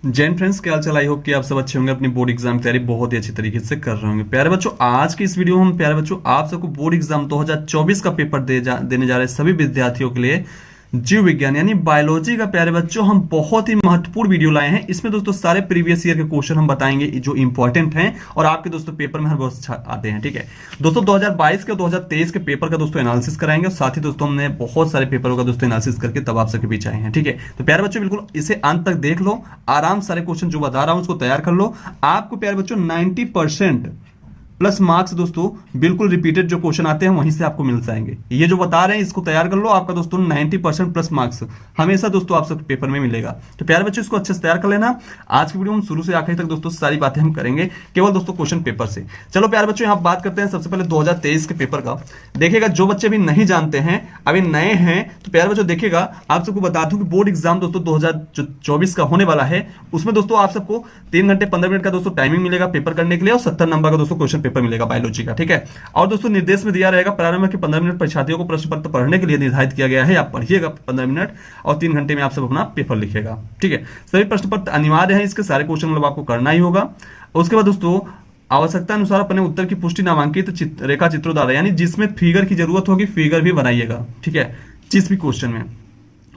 Jain friends, क्या हाल चाल। I hope कि आप सब अच्छे होंगे, अपनी बोर्ड एग्जाम की तैयारी बहुत ही अच्छी तरीके से कर रहे होंगे। प्यारे बच्चों, आज की इस वीडियो में हम प्यारे बच्चों आप सबको बोर्ड एग्जाम 2024 का पेपर देने जा रहे हैं सभी विद्यार्थियों के लिए जीव विज्ञान यानी बायोलॉजी का। प्यारे बच्चों, हम बहुत ही महत्वपूर्ण वीडियो लाए हैं। इसमें दोस्तों सारे प्रीवियस ईयर के क्वेश्चन हम बताएंगे जो इंपॉर्टेंट हैं और आपके दोस्तों पेपर में हर बहुत अच्छा आते हैं। ठीक है दोस्तों, 2022 के 2023 के पेपर का दोस्तों एनालिसिस कराएंगे और साथ ही दोस्तों हमने बहुत सारे पेपरों का दोस्तों एनालिसिस करके तब आप सबके बीच आए हैं। ठीक है, तो प्यारे बच्चों बिल्कुल इसे अंत तक देख लो, आराम से सारे क्वेश्चन जो बता रहा हूं उसको तैयार कर लो। आपको प्यारे बच्चों 90% प्लस मार्क्स दोस्तों बिल्कुल रिपीटेड जो क्वेश्चन आते हैं वहीं से आपको मिल जाएंगे। ये जो बता रहे हैं इसको तैयार कर लो, आपका दोस्तों 90% प्लस मार्क्स हमेशा दोस्तों आप सब पेपर में मिलेगा। तो प्यारे बच्चों इसको अच्छे से तैयार कर लेना। आज की वीडियो में शुरू से आखिर तक दोस्तों सारी बातें हम करेंगे केवल दोस्तों क्वेश्चन पेपर से। चलो प्यारे बच्चों यहाँ बात करते हैं सबसे पहले 2023 के पेपर का। देखिएगा जो बच्चे अभी नहीं जानते हैं, अभी नए हैं, तो प्यारे बच्चों देखिएगा आप सबको बता दूं कि बोर्ड एग्जाम दोस्तों 2024 का होने वाला है। उसमें दोस्तों आप सबको 3 घंटे 15 मिनट का दोस्तों टाइमिंग मिलेगा पेपर करने के लिए और 70 नंबर का दोस्तों क्वेश्चन पेपर मिलेगा बायोलॉजी का। ठीक है, और दोस्तों निर्देश में दिया रहेगा प्रारंभ के 15 मिनट परीक्षार्थियों को प्रश्न पत्र पढ़ने के लिए निर्धारित किया गया है। आप पढ़िएगा 15 मिनट और 3 घंटे में आप सब अपना पेपर लिखेगा। ठीक है, सभी प्रश्न पत्र अनिवार्य है, इसके सारे क्वेश्चन मतलब आपको करना ही होगा। उसके बाद दोस्तों आवश्यकता अनुसार अपने उत्तर की पुष्टि नामांकित रेखा चित्रों द्वारा, यानी जिसमें फिगर की जरूरत होगी फिगर भी बनाइएगा। ठीक है, जिस भी क्वेश्चन में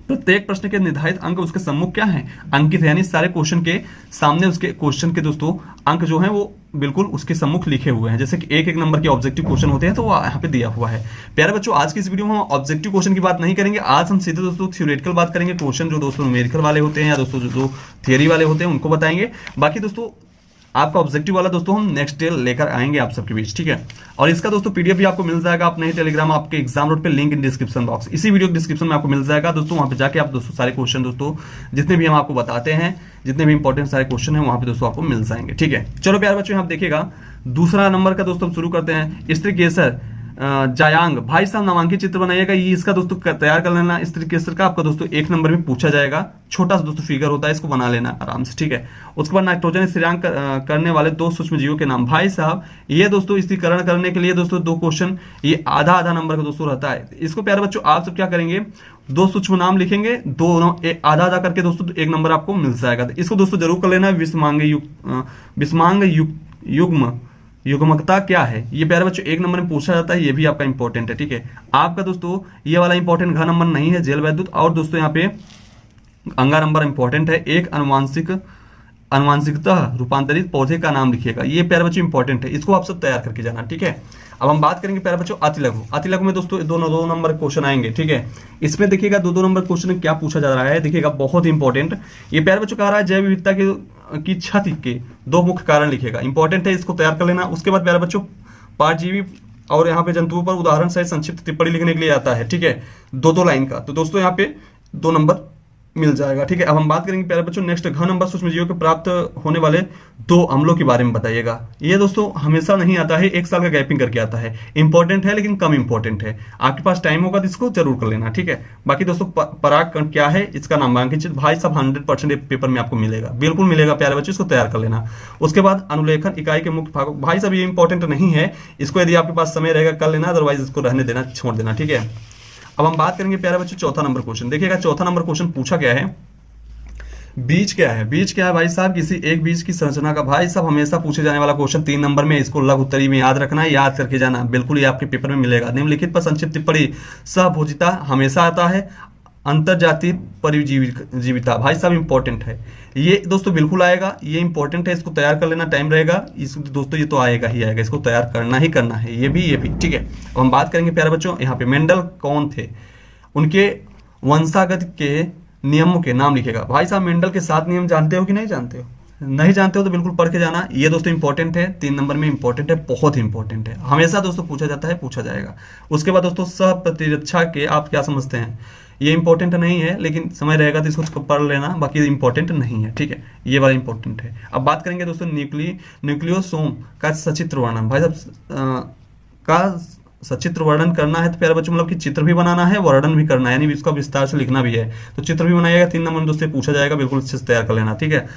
प्रत्येक प्रश्न के निर्धारित अंक उसके सम्मुख क्या है अंकित है, यानी सारे क्वेश्चन के सामने उसके क्वेश्चन के दोस्तों अंक जो है वो बिल्कुल उसके सम्मुख लिखे हुए हैं। जैसे कि एक एक नंबर के ऑब्जेक्टिव क्वेश्चन होते हैं तो वो यहाँ पे दिया हुआ है। प्यारे बच्चों आज की इस वीडियो में हम ऑब्जेक्टिव क्वेश्चन की बात नहीं करेंगे, आज हम सीधे दोस्तों थ्योरेटिकल बात करेंगे। क्वेश्चन जो दोस्तों न्यूमेरिकल वाले होते हैं या दोस्तों जो थियरी वाले होते हैं उनको बताएंगे। बाकी दोस्तों आपका ऑब्जेक्टिव वाला दोस्तों हम नेक्स्ट डे लेकर आएंगे आप सबके बीच। ठीक है, और इसका दोस्तों पीडीएफ भी आपको मिल जाएगा अपने ही टेलीग्राम आपके एग्जाम रोड पे, लिंक इन डिस्क्रिप्शन बॉक्स, इसी वीडियो के डिस्क्रिप्शन में आपको मिल जाएगा दोस्तों। वहां पे जाके आप दोस्तों सारे क्वेश्चन दोस्तों जितने भी हम आपको बताते हैं, जितने भी इंपॉर्टेंट सारे क्वेश्चन है वहां पे दोस्तों आपको मिल जाएंगे। ठीक है, चलो प्यारे बच्चों यहाँ देखिएगा दूसरा नंबर का दोस्तों हम शुरू करते हैं। स्त्री केसर जायांग भाई साहब नामांकित चित्र बनाइएगा। ये इसका दोस्तों तैयार कर लेना। इस तरीके से का आपका दोस्तों एक नंबर में पूछा जाएगा, छोटा सा दोस्तों फिगर होता है, इसको बना लेना आराम से। ठीक है, उसके बाद नाइट्रोजन स्थिरांक करने वाले 2 सूक्ष्म जीवों के नाम। भाई साहब ये दोस्तों स्थिरीकरण करने के लिए दोस्तों 2 क्वेश्चन, ये आधा आधा नंबर का दोस्तों रहता है। इसको प्यारे बच्चों आप सब क्या करेंगे, 2 सूक्ष्म नाम लिखेंगे, 2 आधा आधा करके दोस्तों 1 नंबर आपको मिल जाएगा। इसको दोस्तों जरूर कर लेना। विषमांग युग्म युग्मकता क्या है, ये प्यारे बच्चों 1 नंबर में पूछा जाता है, ये भी आपका इंपॉर्टेंट है। ठीक है, आपका दोस्तों ये वाला इंपॉर्टेंट घ नंबर नहीं है, जेल वैद्युत। और दोस्तों यहाँ पे अंगा नंबर इंपॉर्टेंट है। एक अनुवांशिकतः रूपांतरित पौधे का नाम लिखिएगा, ये प्यारे बच्चों इंपॉर्टेंट है, इसको आप सब तैयार करके जाना। ठीक है, अब हम बात करेंगे प्यारे बच्चों अतिलघु। अतिलघु में दोस्तों 2 नंबर क्वेश्चन आएंगे। ठीक है, इसमें देखिएगा 2 नंबर क्वेश्चन में क्या पूछा जा रहा है, देखिएगा बहुत इंपॉर्टेंट। ये प्यारे बच्चों कह रहा है जैव विविधता की क्षति के 2 मुख्य कारण लिखेगा, इंपॉर्टेंट है, इसको तैयार कर लेना। उसके बाद प्यारे बच्चों परजीवी और यहाँ पे जंतुओं पर उदाहरण सहित संक्षिप्त टिप्पणी लिखने के लिए आता है। ठीक है, 2 लाइन का, तो दोस्तों यहाँ पे 2 नंबर मिल जाएगा। ठीक है, अब हम बात करेंगे प्यारे बच्चों नेक्स्ट घ नंबर सूक्ष्म जीवों के प्राप्त होने वाले 2 अम्लों के बारे में बताइएगा। ये दोस्तों हमेशा नहीं आता है, 1 साल का गैपिंग करके आता है। इंपॉर्टेंट है लेकिन कम इंपॉर्टेंट है, आपके पास टाइम होगा तो इसको जरूर कर लेना। ठीक है, बाकी दोस्तों परागकण क्या है, इसका नामांकित भाई साहब 100% पेपर में आपको मिलेगा, बिल्कुल मिलेगा प्यारे बच्चों, इसको तैयार कर लेना। उसके बाद अनुलेखन इकाई के मुख्य भागों, भाई साहब ये इंपॉर्टेंट नहीं है, इसको यदि आपके पास समय रहेगा कर लेना, अदरवाइज इसको रहने देना, छोड़ देना। ठीक है, अब हम बात करेंगे प्यारे बच्चों चौथा नंबर क्वेश्चन। देखिएगा चौथा नंबर क्वेश्चन पूछा गया है बीज क्या है। बीज क्या है भाई साहब, किसी एक बीज की संरचना का। भाई साहब हमेशा पूछे जाने वाला क्वेश्चन 3 नंबर में, इसको लघु उत्तरी में याद रखना है, याद करके जाना, बिल्कुल ये आपके पेपर में मिलेगा। निम्नलिखित पर संक्षिप्त टिप्पणी। सहभोजिता हमेशा आता है। अंतरजातीय परिजीविता भाई साहब इंपॉर्टेंट है, ये दोस्तों बिल्कुल आएगा, ये इंपॉर्टेंट है, इसको तैयार कर लेना, टाइम रहेगा इस दोस्तों, ये तो आएगा ही आएगा, इसको तैयार करना ही करना है, ये भी। ठीक है, अब हम बात करेंगे प्यारे बच्चों यहाँ पे मेंडल कौन थे, उनके वंशागत के नियमों के नाम लिखेगा। भाई साहब मेंडल के 7 नियम जानते हो कि नहीं जानते हो, नहीं जानते हो तो बिल्कुल पढ़ के जाना, ये दोस्तों इंपॉर्टेंट है, 3 नंबर में इंपॉर्टेंट है, बहुत इंपॉर्टेंट है, हमेशा दोस्तों पूछा जाता है, पूछा जाएगा। उसके बाद दोस्तों सह प्रतिरक्षा के आप क्या समझते हैं, ये इंपॉर्टेंट नहीं है लेकिन समय रहेगा तो इसको पढ़ लेना, बाकी इंपॉर्टेंट नहीं है। ठीक है, ये वाला इंपॉर्टेंट है। अब बात करेंगे दोस्तों न्यूक्लियोसोम का सचित्र वर्णन। भाई साहब का सचित्र वर्णन करना है तो प्यारे बच्चों मतलब कि चित्र भी बनाना है, वर्णन भी करना है, यानी इसका विस्तार से लिखना भी है, तो चित्र भी बनाइएगा। 3 नंबर दोस्तों पूछा जाएगा, बिल्कुल अच्छे से तैयार कर लेना। ठीक है,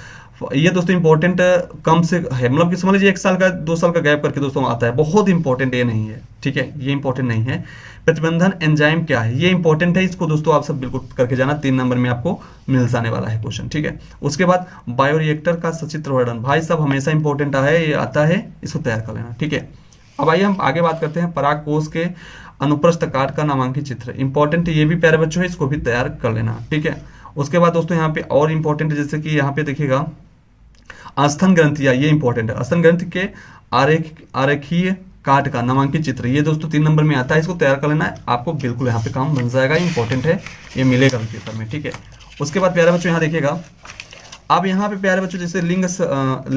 ये दोस्तों इंपॉर्टेंट कम से है, मतलब कि समझ लीजिए 1 साल का 2 साल का गैप करके दोस्तों आता है, बहुत इंपॉर्टेंट ये नहीं है, ठीक है, ये इंपॉर्टेंट नहीं है। प्रतिबंधन एंजाइम क्या है, ये इंपॉर्टेंट है, इसको दोस्तों आप सब बिल्कुल करके जाना, 3 नंबर में आपको मिल जाने वाला है क्वेश्चन, ठीक है। उसके बाद बायोरिएक्टर का सचित्र वर्णन, भाई साहब हमेशा इंपॉर्टेंट है, ये आता है, इसको तैयार कर लेना, ठीक है। अब आइए हम आगे बात करते हैं, पराग कोष के अनुप्रस्थ काट का नामांकित चित्र, इंपॉर्टेंट ये भी प्यारे बच्चों है, इसको भी तैयार कर लेना, ठीक है। उसके बाद दोस्तों यहाँ पे और इंपॉर्टेंट, जैसे कि यहाँ पे देखिएगा आस्थन ग्रंथियां, ये इंपॉर्टेंट है, आस्थन ग्रंथि के आरेखीय काट का नामांकित चित्र, ये दोस्तों 3 नंबर में आता है, इसको तैयार कर लेना है, आपको बिल्कुल यहाँ पे काम बन जाएगा, इंपॉर्टेंट है, ये मिलेगा पेपर में, ठीक है। उसके बाद प्यारे बच्चों यहाँ देखिएगा, अब यहाँ पे प्यारे बच्चों जैसे लिंग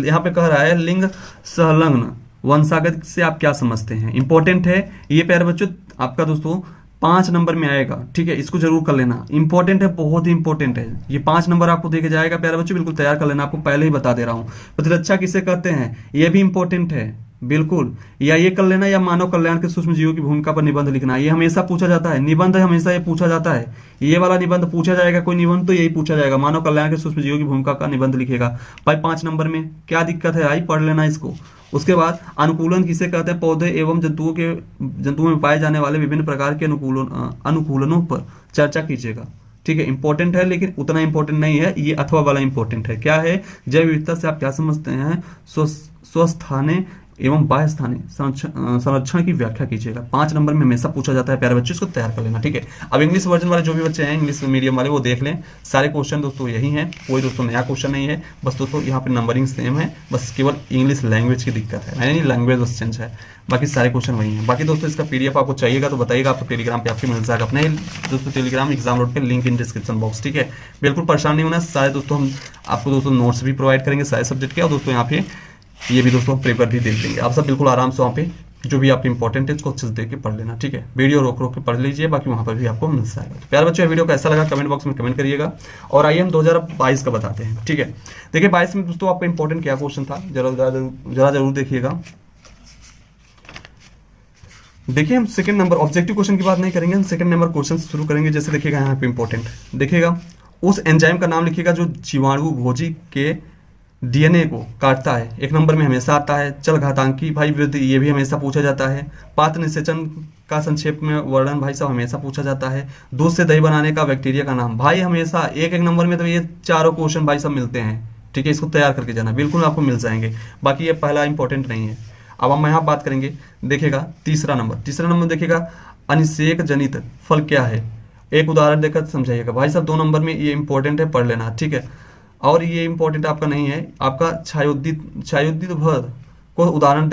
यहाँ पे कह रहा है लिंग संलग्न वंशागत से आप क्या समझते हैं, इंपॉर्टेंट है ये प्यारे बच्चों, आपका दोस्तों 5 नंबर में आएगा, ठीक है, इसको जरूर कर लेना, इंपॉर्टेंट है, बहुत ही इंपॉर्टेंट है, ये 5 नंबर आपको देके जाएगा प्यारे बच्चों, बिल्कुल तैयार कर लेना, आपको पहले ही बता दे रहा हूँ। प्रतिरक्षा किसे कहते हैं, ये भी इंपॉर्टेंट है, बिल्कुल, या ये कर लेना, या मानव कल्याण के सूक्ष्म जीवों की भूमिका पर निबंध लिखना, ये हमेशा पूछा जाता है, निबंध हमेशा ये पूछा जाता है, ये वाला निबंध पूछा जाएगा, कोई निबंध तो यही पूछा जाएगा, मानव कल्याण के सूक्ष्म जीवों की भूमिका का निबंध लिखेगा भाई 5 नंबर में, क्या दिक्कत है आई, पढ़ लेना इसको। उसके बाद अनुकूलन किसे कहते हैं, पौधे एवं जंतुओं में पाए जाने वाले विभिन्न प्रकार के अनुकूलनों पर चर्चा कीजिएगा, ठीक है, इंपॉर्टेंट है, लेकिन उतना इंपॉर्टेंट नहीं है, ये अथवा वाला इंपॉर्टेंट है, क्या है, जैव विविधता से आप क्या समझते हैं, स्वस्थाने एवं बाह्य स्थानीय संरक्षण की व्याख्या कीजिएगा, 5 नंबर में हमेशा पूछा जाता है प्यारे बच्चों, इसको तैयार कर लेना, ठीक है। अब इंग्लिश वर्जन वाले जो भी बच्चे हैं, इंग्लिश मीडियम वाले, वो देख लें, सारे क्वेश्चन दोस्तों यही हैं, कोई दोस्तों नया क्वेश्चन नहीं है, बस दोस्तों यहाँ पे नंबरिंग सेम है, बस केवल इंग्लिश लैंग्वेज की दिक्कत है, यानी लैंग्वेज बस चेंज है, बाकी सारे क्वेश्चन वही हैं। बाकी दोस्तों इसका PDF आपको चाहिएगा तो बताइएगा, आपको टेलीग्राम पे आपके मिल जाएगा, अपने दोस्तों टेलीग्राम एग्जाम रोड पे, लिंक इन डिस्क्रिप्शन बॉक्स, ठीक है, बिल्कुल परेशान नहीं होना, सारे दोस्तों हम आपको दोस्तों नोट्स भी प्रोवाइड करेंगे सारे सब्जेक्ट के, और दोस्तों यहाँ पे ये भी दोस्तों पेपर भी देख लेंगे, आप सब बिल्कुल आराम से वहाँ पे जो भी आपके इंपॉर्टेंट है उसको अच्छे से देख के पढ़ लेना, ठीक है, वीडियो रोक रोक के पढ़ लीजिए, बाकी वहाँ पर भी आपको मिल जाएगा। तो प्यारे बच्चों वीडियो कैसा लगा कमेंट बॉक्स में कमेंट करिएगा, और आइए हम 2022 का बताते हैं, ठीक है। देखिए 22 में दोस्तों आपका इंपॉर्टेंट क्या क्वेश्चन था, जरा जरूर देखिएगा। देखिए हम सेकंड नंबर ऑब्जेक्टिव क्वेश्चन की बात नहीं करेंगे, हम सेकंड नंबर क्वेश्चन से शुरू करेंगे। जैसे देखिएगा यहाँ पे इंपॉर्टेंट देखिएगा, उस एंजाइम का नाम लिखिएगा जो जीवाणु भोजी के डीएनए को काटता है। 1 नंबर में हमेशा आता है। चल घातांकी भाई वृद्धि, ये भी हमेशा पूछा जाता है। पात्र निषेचन का संक्षेप में वर्णन भाई साहब हमेशा पूछा जाता है। दूध से दही बनाने का बैक्टीरिया का नाम भाई हमेशा 1-1 नंबर में तो ये चारों क्वेश्चन भाई साहब मिलते हैं, ठीक है, इसको तैयार करके जाना, बिल्कुल आपको मिल जाएंगे। बाकी ये पहला इंपॉर्टेंट नहीं है। अब हम यहाँ बात करेंगे, देखिएगा तीसरा नंबर देखिएगा, अनिषेक जनित फल क्या है, एक उदाहरण देकर समझाइएगा भाई साहब। 2 नंबर में ये इंपॉर्टेंट है, पढ़ लेना, ठीक है। और ये इंपॉर्टेंट आपका नहीं है, आपका छायोदित भर को उदाहरण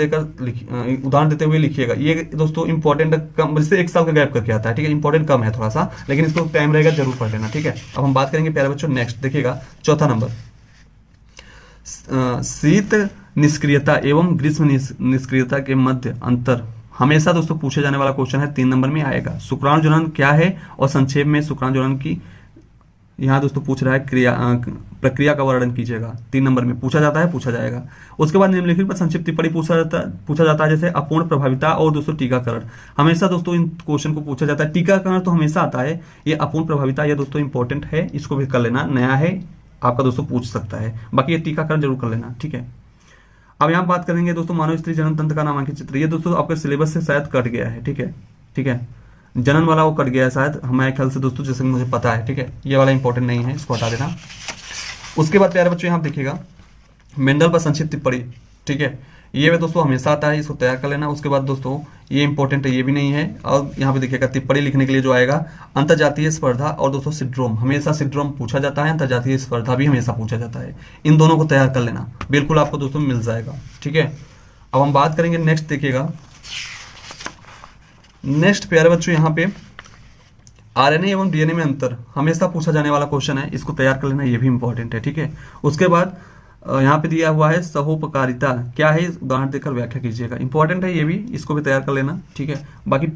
देते हुए लिखिएगा। ये दोस्तों इंपॉर्टेंट कम, जैसे 1 साल का गैप करके आता है, ठीक है, इंपॉर्टेंट कम है थोड़ा सा, लेकिन इसको टाइम रहेगा जरूर पढ़ लेना, ठीक है। अब हम बात करेंगे प्यारे बच्चों नेक्स्ट, देखिएगा चौथा नंबर, शीत निष्क्रियता एवं ग्रीष्म निष्क्रियता के मध्य अंतर हमेशा दोस्तों पूछे जाने वाला क्वेश्चन है, 3 नंबर में आएगा। शुक्राणु जनन क्या है और संक्षेप में शुक्राणु जनन की यहाँ दोस्तों पूछ रहा है प्रक्रिया का वर्णन कीजिएगा। 3 नंबर में पूछा जाता है, पूछा जाएगा। उसके बाद निम्नलिखित पर संक्षिप्त टिप्पणी पूछा जाता है, जैसे अपूर्ण प्रभाविता और दोस्तों टीकाकरण। हमेशा दोस्तों इन क्वेश्चन को पूछा जाता है। टीकाकरण तो हमेशा आता है, ये अपूर्ण प्रभाविता ये दोस्तों इंपॉर्टेंट है, इसको भी कर लेना, नया है आपका दोस्तों पूछ सकता है। बाकी ये टीकाकरण जरूर कर लेना, ठीक है। अब यहाँ बात करेंगे दोस्तों मानव स्त्री जनन तंत्र का नामांकित चित्र। ये दोस्तों आपके सिलेबस से शायद कट गया है, ठीक है, ठीक है, जनन वाला वो कट गया है शायद, हमारे ख्याल से दोस्तों, जैसे मुझे पता है, ठीक है, ये वाला इंपॉर्टेंट नहीं है, इसको हटा देना। उसके बाद प्यारे बच्चों यहाँ देखिएगा मेंडल पर संक्षिप्त टिप्पणी, ठीक है, ये दोस्तों हमेशा आता है, इसको तैयार कर लेना। उसके बाद दोस्तों ये इंपॉर्टेंट है, ये भी नहीं है। और यहाँ पे देखिएगा टिप्पणी लिखने के लिए जो आएगा अंतर्जातीय स्पर्धा और दोस्तों सिंड्रोम, हमेशा सिंड्रोम पूछा जाता है, अंतर्जातीय स्पर्धा भी हमेशा पूछा जाता है। इन दोनों को तैयार कर लेना, बिल्कुल आपको दोस्तों मिल जाएगा, ठीक है। अब हम बात करेंगे नेक्स्ट, देखिएगा नेक्स्ट प्यारे बच्चों यहाँ पे आरएनए एवं डीएनए में अंतर हमेशा पूछा जाने वाला क्वेश्चन है, इसको तैयार कर लेना, ये भी इंपॉर्टेंट है, ठीक है। उसके बाद यहाँ पे दिया हुआ है सहोपकारिता क्या है, उदाहरण देकर व्याख्या कीजिएगा। इंपॉर्टेंट है ये भी, इसको भी तैयार कर लेना, ठीक है। बाकी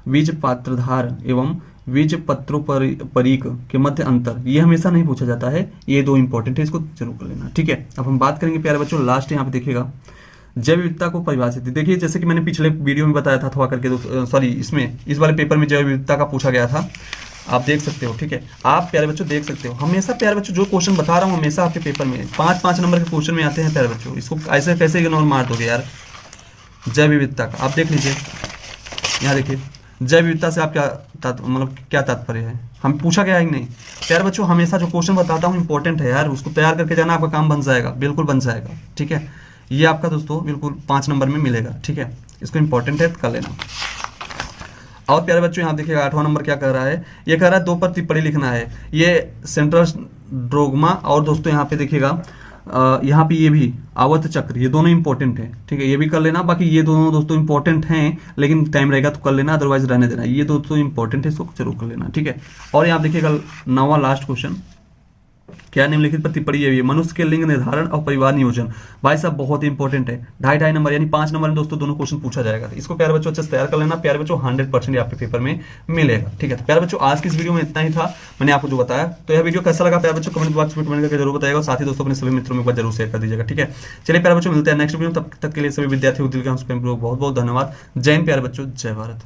बीज पात्रधार एवं बीज पत्रोपरीक के मध्य अंतर ये हमेशा नहीं पूछा जाता है, ये 2 इंपॉर्टेंट है, इसको जरूर कर लेना, ठीक है। अब हम बात करेंगे प्यारे बच्चों लास्ट, यहाँ पे देखिएगा जैव विविधता को परिभाषित। देखिए जैसे कि मैंने पिछले वीडियो में बताया था, अथवा करके सॉरी इसमें इस वाले पेपर में जैव विविधता का पूछा गया था। आप देख सकते हो, ठीक है। आप प्यारे बच्चों देख सकते हो, हमेशा प्यारे बच्चों जो क्वेश्चन बता रहा हूँ हमेशा आपके पेपर में 5-5 नंबर के क्वेश्चन में आते हैं प्यारे बच्चों। इसको ऐसे कैसे इग्नोर मार दोगे यार। जैव विविधता का आप देख लीजिए, यहाँ देखिए जैव विविधता से आप क्या मतलब क्या तात्पर्य है, हम पूछा गया है कि नहीं। प्यारे बच्चों हमेशा जो क्वेश्चन बताता हूँ इंपॉर्टेंट है यार, उसको तैयार करके जाना, आपका काम बन जाएगा, बिल्कुल बन जाएगा, ठीक है। ये आपका दोस्तों बिल्कुल 5 नंबर में मिलेगा, ठीक है। इसको इंपॉर्टेंट है कर लेना। और प्यारे बच्चों यहाँ देखिएगा 8वां नंबर क्या कर रहा है, ये कह रहा है 2 पर टिप्पणी लिखना है। ये सेंट्रल ड्रोगमा और दोस्तों यहाँ पे देखिएगा यहाँ पे ये भी आवर्त चक्र, ये दोनों इंपॉर्टेंट है, ठीक है। ये भी कर लेना, बाकी ये दोनों दोस्तों इंपॉर्टेंट हैं, लेकिन टाइम रहेगा तो कर लेना, अदरवाइज रहने देना। ये दोस्तों इंपॉर्टेंट है, इसको जरूर कर लेना, ठीक है। और यहाँ देखिएगा 9वां लास्ट क्वेश्चन, क्या निम्नलिखित पर टिप्पणी ये है, मनुष्य के लिंग निर्धारण और परिवार नियोजन। भाई साहब बहुत ही इंपॉर्टेंट है, 2.5 नंबर यानी 5 नंबर में दोस्तों दोनों क्वेश्चन पूछा जाएगा। इसको प्यारे बच्चों अच्छे से तैयार कर लेना, प्यारे बच्चों 100% आपके पेपर में मिलेगा, ठीक है। तो प्यारे बच्चों आज की इस वीडियो में इतना ही था, मैंने आपको जो बताया। तो यह वीडियो कैसा लगा प्यारे बच्चों कमेंट बॉक्स में कमेंट करके जरूर बताएगा, और साथ ही दोस्तों अपने सभी मित्रों में एक बार जरूर शेयर कर दीजिएगा, ठीक है। चलिए प्यारे बच्चों मिलते हैं नेक्स्ट वीडियो, तब तक के लिए सभी विद्यार्थियों को दिल का बहुत बहुत धन्यवाद। जय हिंद प्यारे बच्चों, जय भारत।